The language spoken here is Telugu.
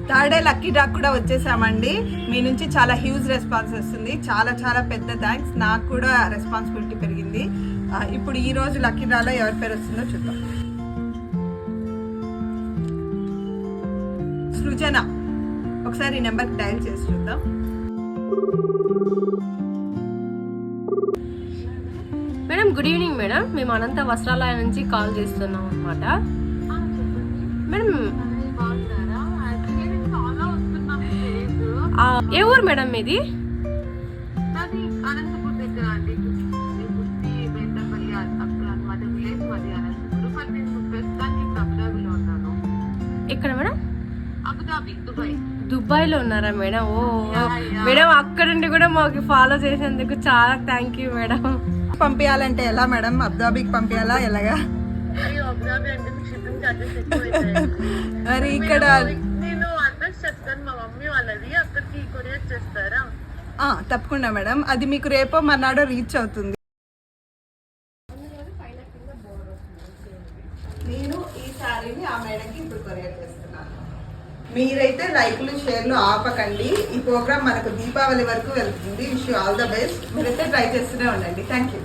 థర్డ్ డే లక్కీ డ్రా కూడా వచ్చేసామండి. మీ నుంచి చాలా హ్యూజ్ రెస్పాన్స్ వస్తుంది. చాలా చాలా పెద్ద థ్యాంక్స్. నాకు కూడా రెస్పాన్సిబిలిటీ పెరిగింది. ఇప్పుడు ఈ రోజు లక్కీ డ్రాలో ఎవరి పేరు వస్తుందో చూద్దాం. సృజన. ఒకసారి ఈ నెంబర్కి డయల్ చేసి చూద్దాం. Madam good evening madam. మేము అనంత వస్త్రాలయ నుంచి కాల్ చేస్తున్నాం అనమాట. మేడం ఏ ఊరు మేడం మీది? ఎక్కడ మేడం? దుబాయ్ లో ఉన్నారా మేడం? ఓ మేడం, అక్కడ నుండి కూడా మాకు ఫాలో చేసేందుకు చాలా థ్యాంక్ యూ మేడం. పంపించాలంటే ఎలా మేడం? అబుదాబికి పంపించాలా ఎలాగా? మరి ఇక్కడ తప్పకుండా మేడం. అది మీకు రేపో మర్నాడో రీచ్ అవుతుంది. నేను ఈ సారీని ఆ మేడంకి ఇప్పుడు కొరియర్ చేస్తున్నాను. మీరైతే లైక్లు షేర్లు ఆపకండి. ఈ ప్రోగ్రామ్ మనకు దీపావళి వరకు వెళ్తుంది. Wish you all the best. మీరైతే ట్రై చేస్తూనే ఉండండి. Thank you.